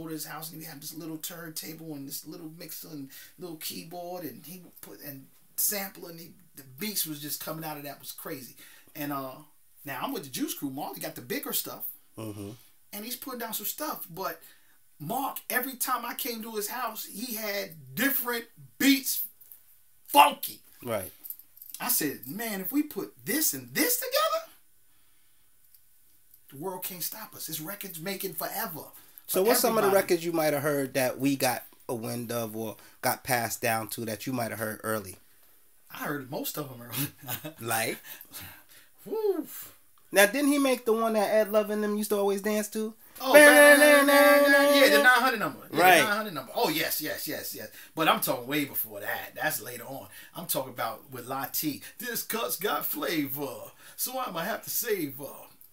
go to his house and he had this little turntable and this little mixer and little keyboard, and he would put and sample, and the beats was just coming out of that was crazy. And now I'm with the Juice Crew. Mark, he got the bigger stuff, and he's putting down some stuff. But Mark, every time I came to his house, he had different beats, funky. Right. I said, man, if we put this and this together, the world can't stop us. This record's making forever. So what's some of the records you might have heard that we got a wind of or got passed down to that you might have heard early? I heard most of them early. Like? Woo. Now, didn't he make the one that Ed Love and them used to always dance to? Oh, yeah, the 900 number. Yeah, right. The 900 number. Oh, yes. But I'm talking way before that. That's later on. I'm talking about with La T. This cuts got flavor, so I'm going to have to save her.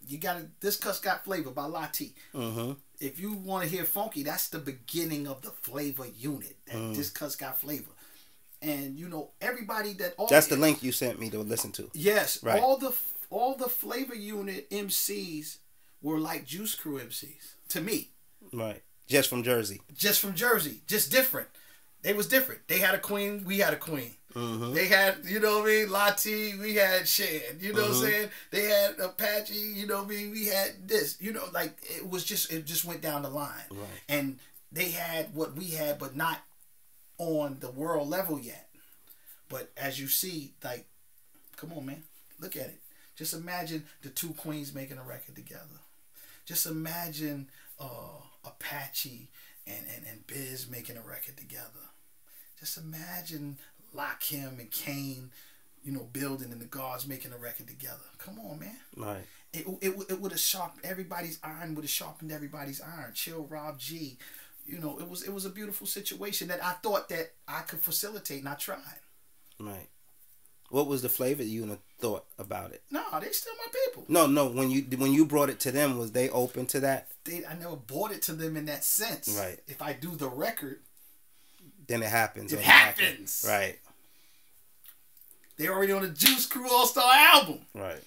You got it. This cuts got flavor by La T. If you want to hear funky, that's the beginning of the flavor unit. This cuts got flavor. And, you know, everybody that... That's the link you sent me to listen to. Yes. Right. All the flavor unit MCs were like Juice Crew MCs to me. Right. Just from Jersey. Just different. They was different. They had a queen, we had a queen. They had, you know what I mean, Lati, we had Shan, you know what I'm saying? They had Apache, you know what I mean, we had this, you know, like it just went down the line. Right. And they had what we had, but not on the world level yet. But as you see, like, come on, man, look at it. Just imagine the two queens making a record together. Just imagine Apache and Biz making a record together. Just imagine Lakim and Kane, you know, building and the Guards making a record together. Come on, man. Right. It would have sharpened everybody's iron. Would have sharpened everybody's iron. Chill, Rob G. You know, it was a beautiful situation that I thought that I could facilitate, and I tried. Right. What was the flavor you thought about it? No, they still my people. No. When you brought it to them, was they open to that? I never brought it to them in that sense. Right. If I do the record, then it happens. It happens. Right. They already on the Juice Crew All-Star album. Right.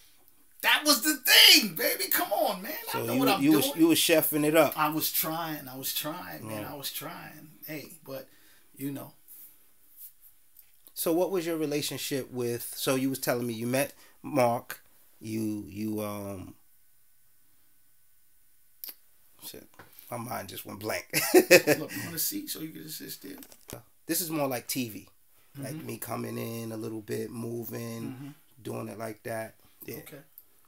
That was the thing, baby. Come on, man. So I know what I'm doing. You was chefing it up. I was trying, man. I was trying. Hey, but you know. So what was your relationship with? So you was telling me you met Mark. Shit, my mind just went blank. Look, you want a seat so you can just sit still? This is more like TV, like me coming in a little bit, moving, doing it like that. Yeah. Okay.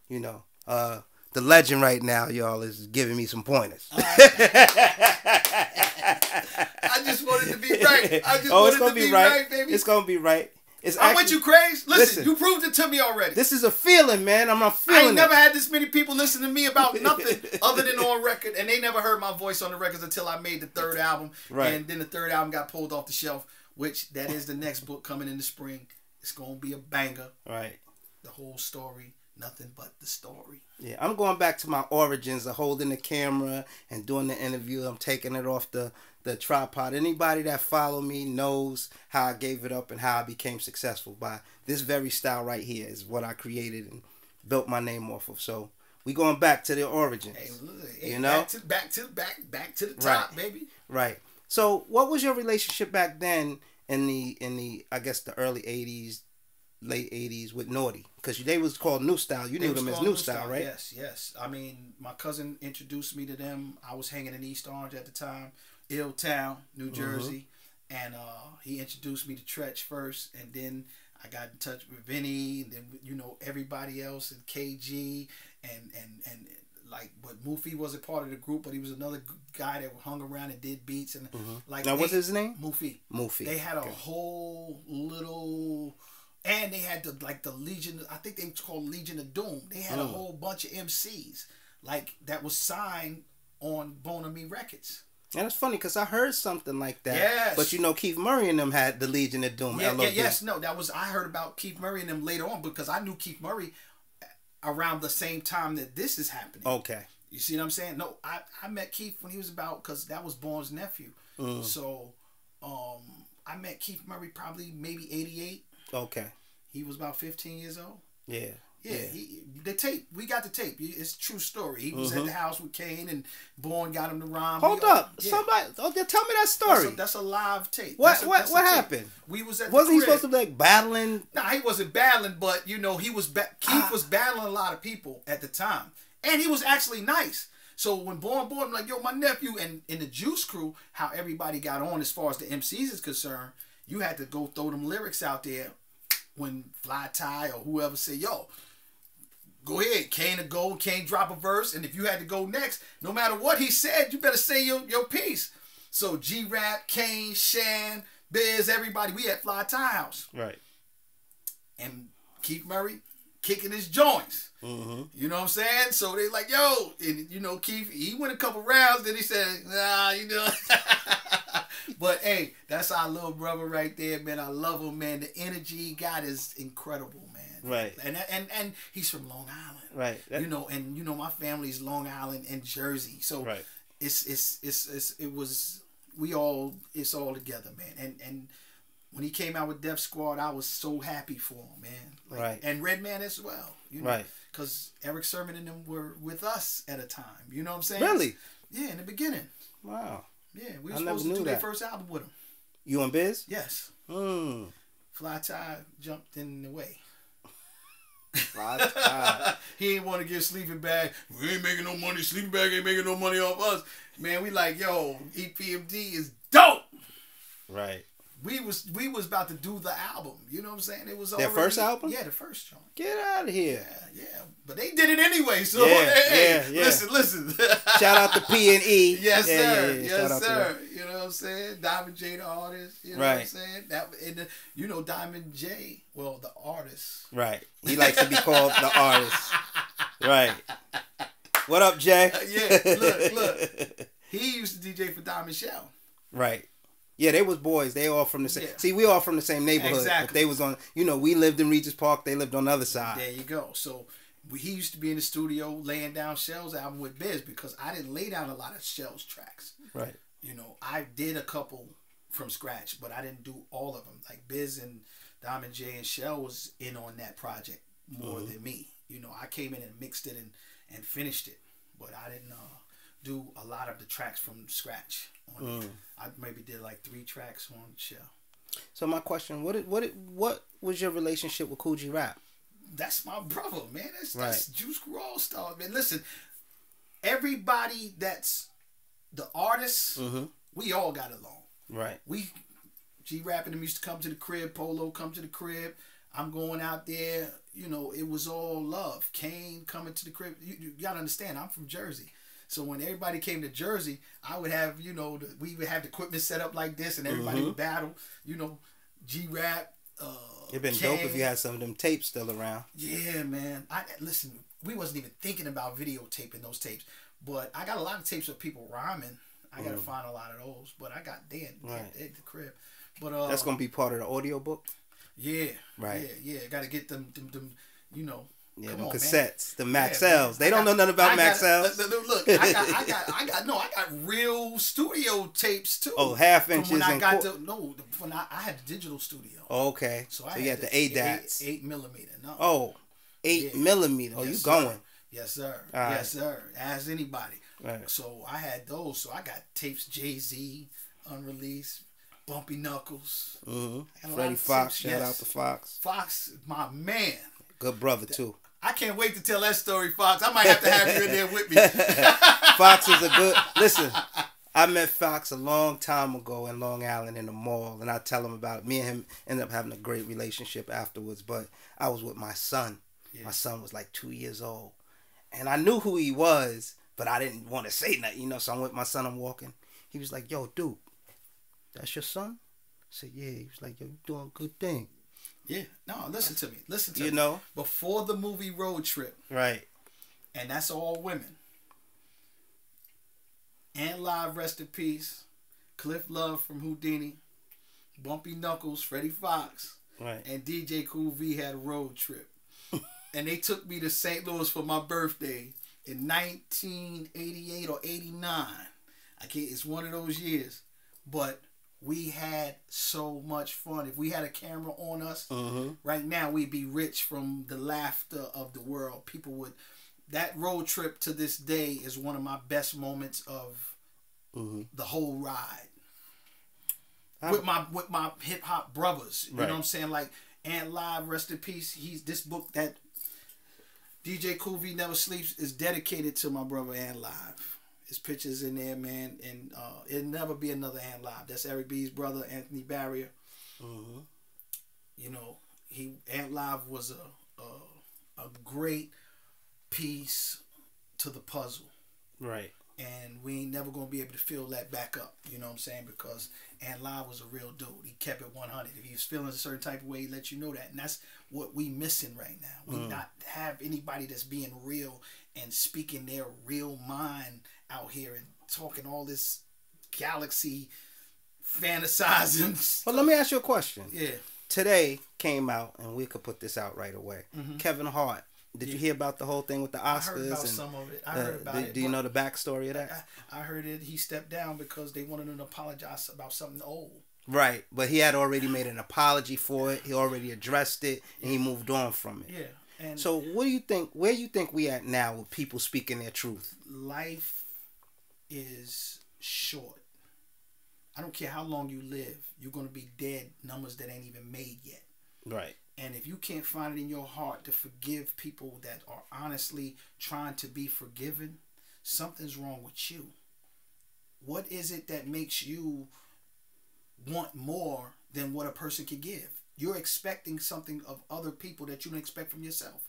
You know, the legend right now, y'all, is giving me some pointers. I just wanted to be right. It's gonna be right, baby. It's gonna be right. I'm with you, Kraze. Listen, you proved it to me already. This is a feeling, man. I'm not feeling. I ain't never had this many people listen to me about nothing other than on record, and they never heard my voice on the records until I made the third album. Right. And then the third album got pulled off the shelf, which that is the next book coming in the spring. It's gonna be a banger. Right. The whole story. Nothing but the story. Yeah, I'm going back to my origins of holding the camera and doing the interview. I'm taking it off the tripod. Anybody that follow me knows how I gave it up and how I became successful by this very style right here is what I created and built my name off of. So we going back to the origins. Hey, you know, back to the top, right, baby. Right. So what was your relationship back then in the I guess the early '80s? Late 80s with Naughty, because they was called New Style. You knew them as New Style, right? Yes. I mean, my cousin introduced me to them. I was hanging in East Orange at the time, Illtown, New Jersey, and he introduced me to Tretch first, and then I got in touch with Vinny, and then you know everybody else, and KG, and like, but Mufi wasn't part of the group, but he was another guy that hung around and did beats, and like. Now, what's his name? Mufi. They had a whole little. And they had the Legion, I think they was called Legion of Doom. They had a whole bunch of MCs like that was signed on Bona Me Records. And it's funny because I heard something like that. Yes. But you know, Keith Murray and them had the Legion of Doom. I heard about Keith Murray and them later on because I knew Keith Murray around the same time that this is happening. Okay. You see what I'm saying? No, I met Keith when he was about, because that was Bourne's nephew. So I met Keith Murray probably maybe 88. Okay. He was about 15 years old. Yeah. Yeah, the tape. We got the tape. It's a true story. He was at the house with Kane, and Bourne got him to rhyme. Hold up, somebody! Oh, tell me that story. That's a live tape. What happened? We was at the Wasn't he crib. supposed to be like battling? Nah, he wasn't battling, but you know, Keith was battling a lot of people at the time, and he was actually nice. So when Bourne, I'm like, yo, my nephew, and in the Juice Crew, how everybody got on as far as the MCs is concerned, you had to go throw them lyrics out there when Fly Tie or whoever say, yo, go ahead, Kane to go, Kane drop a verse, and if you had to go next, no matter what he said, you better say your piece. So G-Rap, Kane, Shan, Biz, everybody, we at Fly Tie House. Right. And Keith Murray kicking his joints. You know what I'm saying? So they like, yo, and you know, Keith, he went a couple rounds, then he said, nah, you know. But hey, that's our little brother right there, man. I love him, man. The energy he got is incredible, man. Right. And he's from Long Island. Right. You know, and you know my family's Long Island and Jersey. So right. It's all together, man. And when he came out with Def Squad, I was so happy for him, man. Like, right. And Redman as well. You know? Right. Because Eric Sermon and them were with us at a time. You know what I'm saying? Really? Yeah, in the beginning. Wow. Yeah, we were supposed to do their first album with him. You and Biz? Yes. Fly Tie jumped in the way. Fly Tie. He ain't want to give Sleeping Bag. We ain't making no money. Sleeping Bag ain't making no money off us. Man, we like, yo, EPMD is dope. Right. We was about to do the album. You know what I'm saying? It was their first album? Yeah, the first joint. Get out of here. Yeah. But they did it anyway. So hey, listen. Shout out to P&E. Yes, sir. Yeah. Yes, sir. You know what I'm saying? Diamond J, the artist. You know what I'm saying? You know Diamond J, well, the artist. Right. He likes to be called the artist. Right. What up, Jay? Look. He used to DJ for Diamond Shell. Right. Yeah, they was boys. They all from the same. Yeah. See, we all from the same neighborhood. Exactly. But they was on. You know, we lived in Regis Park. They lived on the other side. There you go. So he used to be in the studio laying down Shell's album with Biz because I didn't lay down a lot of Shell's tracks. Right. You know, I did a couple from scratch, but I didn't do all of them. Like Biz and Diamond J and Shell was in on that project more than me. You know, I came in and mixed it and finished it, but I didn't do a lot of the tracks from scratch. I maybe did like 3 tracks on Shell. So my question: what was your relationship with Kool G Rap? That's my brother, man. That's Juice Crew All Star, man. Listen, everybody that's the artists, we all got along. Right. G-Rap and them used to come to the crib. Polo come to the crib. I'm going out there. You know, it was all love. Kane coming to the crib. You gotta understand, I'm from Jersey. So when everybody came to Jersey, I would have, you know, we would have the equipment set up like this, and everybody would battle. You know, G-Rap. It'd been Kane. dope if you had some of them tapes still around. Yeah, man. Listen, we wasn't even thinking about videotaping those tapes, but I got a lot of tapes of people rhyming. I gotta find a lot of those, but I got dead at the crib. But that's gonna be part of the audio book. Yeah. Right. Yeah. Got to get them. You know. Yeah, them cassettes, the Maxells. They don't know nothing about Maxells. Look, I got real studio tapes too. Oh, half inches. When I got when I had the digital studio. Oh, okay. So you had the ADATs. 8 millimeter. No. Oh, 8 millimeter. Oh, yes, you going? Yes, sir. Yes, sir. Ask anybody. Right. So I had those. So I got tapes. Jay-Z, Unreleased, Bumpy Knuckles. Freddie Fox. Shout out to Fox. Fox, my man. Good brother too. I can't wait to tell that story, Fox. I might have to have you in there with me. Fox is a good... Listen, I met Fox a long time ago in Long Island in the mall, and I tell him about it. Me and him ended up having a great relationship afterwards, but I was with my son. Yeah. My son was like 2 years old, and I knew who he was, but I didn't want to say nothing, you know, so I'm with my son, I'm walking. He was like, yo, dude, that's your son? I said, yeah. He was like, yo, you doing a good thing. Yeah, no, listen to me. You know? Before the movie Road Trip. Right. And that's all women. And Live, rest in peace. Cliff Love from Houdini. Bumpy Knuckles, Freddie Fox. Right. And DJ Cool V had a road trip. And they took me to St. Louis for my birthday in 1988 or 89. It's one of those years. But We had so much fun. If we had a camera on us, Mm-hmm. right now we'd be rich from the laughter of the world. People would. That road trip to this day is one of my best moments of the whole ride. With my hip hop brothers, you know what I'm saying? Like Ant Live, rest in peace. This book that DJ Cool V Never Sleeps is dedicated to my brother Ant Live. His pictures in there, man, and it'll never be another Ant Live. That's Eric B's brother, Anthony Barrier. Mm-hmm. You know, Ant Live was a great piece to the puzzle. Right. And we ain't never gonna be able to fill that back up. You know what I'm saying? Because Ant Live was a real dude. He kept it 100. If he was feeling a certain type of way, he let you know that. And that's what we missing right now. We not have anybody that's being real and speaking their real mind out here and talking all this galaxy fantasizing. Well, let me ask you a question. Yeah. Today came out, and we could put this out right away. Kevin Hart. Did you hear about the whole thing with the Oscars? I heard about some of it. I heard about it. Do you know the backstory of that? I heard it. He stepped down because they wanted him to apologize about something old. Right, but he had already made an apology for it. He already addressed it, and he moved on from it. Yeah. And so, what do you think? Where do you think we at now with people speaking their truth? Life is short. I don't care how long you live. You're gonna be dead. Numbers that ain't even made yet. Right. And if you can't find it in your heart to forgive people that are honestly trying to be forgiven, something's wrong with you. What is it that makes you want more than what a person can give? You're expecting something of other people that you don't expect from yourself.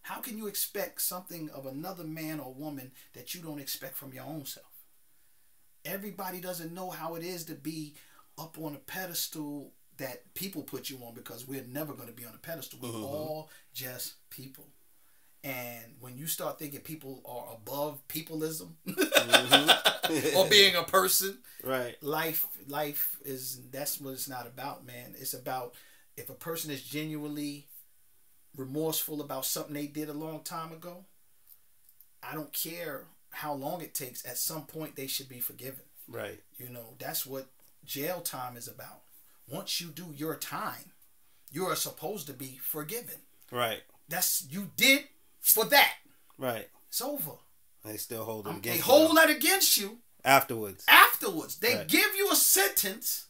How can you expect something of another man or woman that you don't expect from your own self? Everybody doesn't know how it is to be up on a pedestal that people put you on, because we're never going to be on a pedestal. We're all just people. And when you start thinking people are above peopleism or being a person, right? Life is, that's what it's not about, man. It's about, if a person is genuinely remorseful about something they did a long time ago, I don't care how long it takes. At some point, they should be forgiven. Right. You know, that's what jail time is about. Once you do your time, you are supposed to be forgiven. Right. That's, you did for that. Right. It's over. They still hold it against you. They hold that against you. Afterwards. They give you a sentence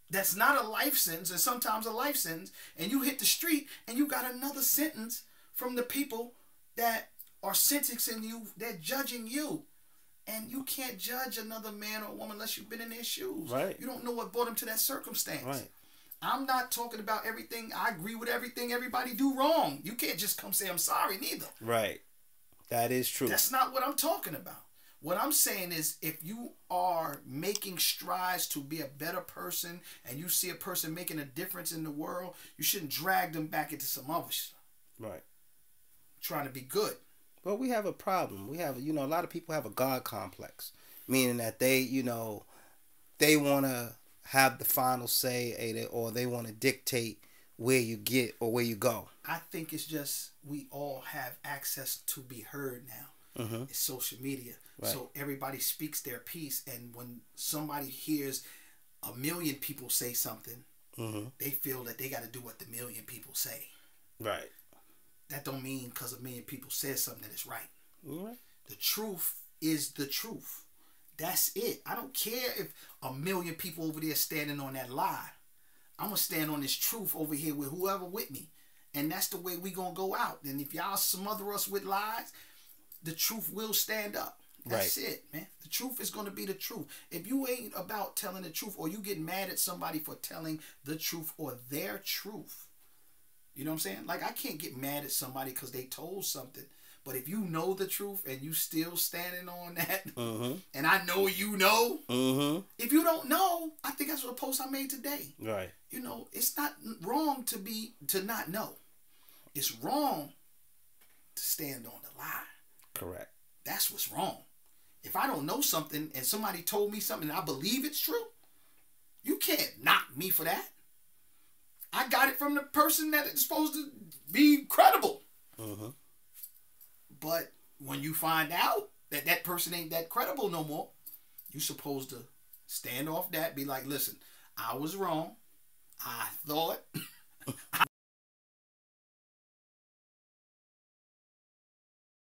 that's not a life sentence, and sometimes a life sentence, and you hit the street and you got another sentence from the people that are sentencing you. They're judging you. And you can't judge another man or woman unless you've been in their shoes. Right. You don't know what brought them to that circumstance. Right. I'm not talking about everything. I agree with everything everybody do wrong. You can't just come say I'm sorry neither. Right. That is true. That's not what I'm talking about. What I'm saying is, if you are making strides to be a better person and you see a person making a difference in the world, you shouldn't drag them back into some other stuff. Right. Trying to be good. Well, we have a problem. We have, a lot of people have a God complex, meaning that they, they want to have the final say, or they want to dictate where you get or where you go. I think it's just, we all have access to be heard now. It's social media. Right. So everybody speaks their piece, and when somebody hears a million people say something, they feel that they got to do what the million people say. Right. That don't mean because a million people said something that it's right. Right. The truth is the truth. That's it. I don't care if a million people over there standing on that lie. I'm going to stand on this truth over here with whoever with me. And that's the way we going to go out. And if y'all smother us with lies, the truth will stand up. That's it, man. The truth is going to be the truth. If you ain't about telling the truth, or you get mad at somebody for telling the truth or their truth, you know what I'm saying? Like, I can't get mad at somebody because they told something. But if you know the truth and you still standing on that, and I know you know, if you don't know, I think that's what a post I made today. Right. It's not wrong to not know. It's wrong to stand on the lie. Correct. That's what's wrong. If I don't know something and somebody told me something and I believe it's true, you can't knock me for that. I got it from the person that is supposed to be credible. But when you find out that that person ain't that credible no more, you supposed to Stand off that. Be like, listen, I was wrong. I thought I